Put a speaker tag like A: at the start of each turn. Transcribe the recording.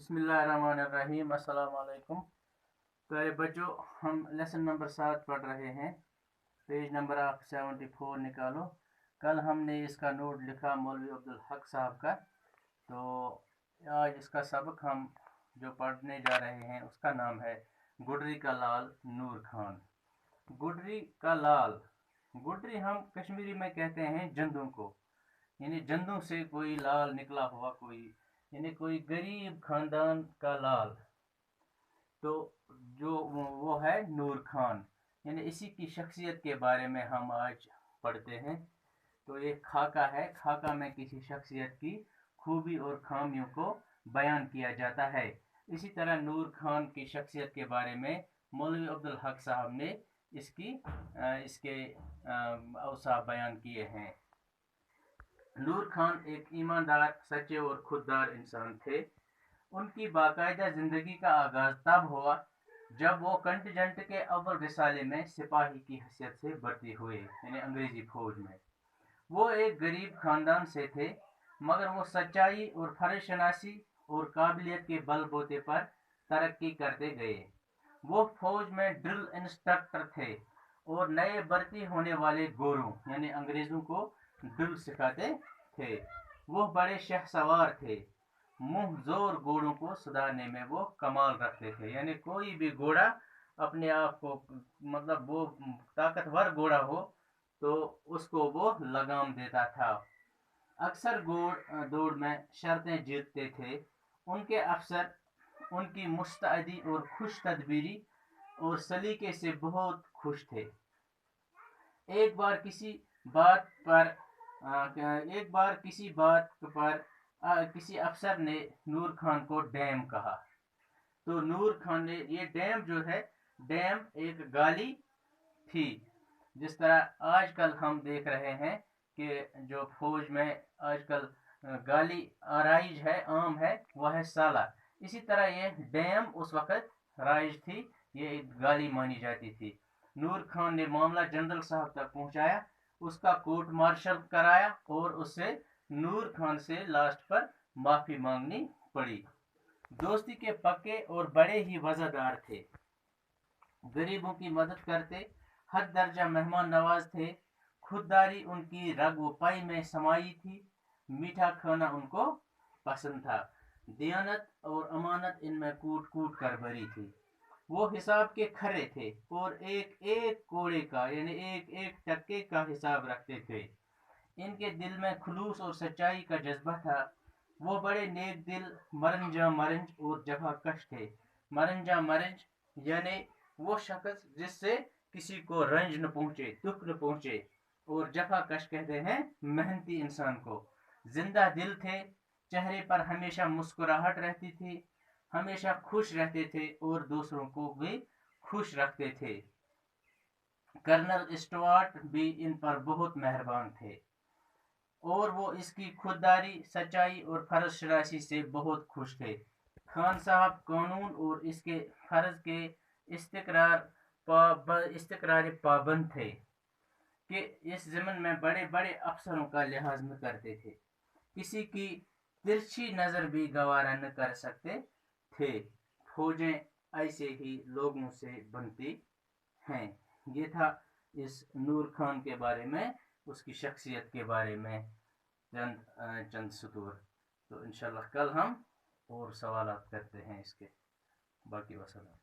A: बिस्मिल्लाहिर्रहमानिर्रहीम। अस्सलाम वालेकुम। प्यारे बच्चों, हम लेसन नंबर 7 पढ़ रहे हैं। पेज नंबर आप 74 निकालो। कल हमने इसका नोट लिखा मौलवी अब्दुल हक साहब का। तो आज इसका सबक हम जो पढ़ने जा रहे हैं उसका नाम है गुडरी का लाल नूर खान। गुडरी का लाल, गुडरी हम कश्मीरी में कहते हैं जंदों को, यानी जंदों से कोई लाल निकला हुआ, कोई यानी कोई गरीब खानदान का लाल। तो जो वो है नूर खान, यानी इसी की शख्सियत के बारे में हम आज पढ़ते हैं। तो ये खाका है, खाका में किसी शख्सियत की खूबी और खामियों को बयान किया जाता है। इसी तरह नूर खान की शख्सियत के बारे में मौलवी अब्दुल हक साहब ने इसके औसाफ बयान किए हैं। नूर खान एक ईमानदार, सच्चे और खुददार इंसान थे। उनकी बाकायदा जिंदगी का आगाज तब हुआ जब वो कंटिजेंट के अव्वल रिसाले में सिपाही की हैसियत से भर्ती हुए, यानी अंग्रेजी फौज में। वो एक गरीब खानदान से थे, मगर वो सच्चाई और फर्जशनासी और काबिलियत के बलबूते पर तरक्की करते गए। वो फौज में ड्रिल इंस्ट्रक्टर थे और नए भर्ती होने वाले गोरों यानी अंग्रेजों को ड्रिल सिखाते थे। वो बड़े शहसवार थे, मुंह जोर घोड़ों को सुधारने में वो कमाल रखते थे। यानी कोई भी घोड़ा अपने आप को, मतलब वो ताकतवर घोड़ा हो तो उसको वो लगाम देता था। अक्सर दौड़ में शर्तें जीतते थे। उनके अफसर उनकी मुस्तैदी और खुश तदबीरी और सलीके से बहुत खुश थे। एक बार किसी बात पर किसी अफसर ने नूर खान को डैम कहा। तो नूर खान ने, ये डैम जो है, डैम एक गाली थी। जिस तरह आजकल हम देख रहे हैं कि जो फौज में आजकल गाली राइज है, आम है, वह है साला। इसी तरह ये डैम उस वक्त राइज थी, ये गाली मानी जाती थी। नूर खान ने मामला जनरल साहब तक पहुंचाया, उसका कोर्ट मार्शल कराया और उससे नूर खान से लास्ट पर माफी मांगनी पड़ी। दोस्ती के पक्के और बड़े ही वफादार थे, गरीबों की मदद करते, हद दर्जा मेहमान नवाज थे। खुददारी उनकी रग व पाई में समाई थी। मीठा खाना उनको पसंद था। दियानत और अमानत इनमें कूट कूट कर भरी थी। वो हिसाब के खरे थे और एक एक कोड़े का यानी एक एक टक्के का हिसाब रखते थे। इनके दिल में खुलूस और सच्चाई का जज्बा था। वो बड़े नेक दिल, मरंजा मरंज और जफाकश थे। मरंजा मरंज यानी वो शख्स जिससे किसी को रंज न पहुंचे, दुख न पहुंचे, और जफाकश कहते हैं मेहनती इंसान को। जिंदा दिल थे, चेहरे पर हमेशा मुस्कुराहट रहती थी, हमेशा खुश रहते थे और दूसरों को भी खुश रखते थे। कर्नल स्टुअर्ट भी इन पर बहुत मेहरबान थे और वो इसकी खुददारी, सच्चाई और फर्जशनासी से बहुत खुश थे। खान साहब कानून और इसके फर्ज के इस्तिकरार पाबंद थे कि इस ज़मीन में बड़े बड़े अफसरों का लिहाज न करते थे, किसी की तिरछी नज़र भी गवारा न कर सकते थे। फौजें ऐसे ही लोगों से बनती हैं। ये था इस नूर खान के बारे में, उसकी शख्सियत के बारे में चंद सतूर। तो इंशाल्लाह कल हम और सवालात करते हैं इसके। बाकी वसलाम।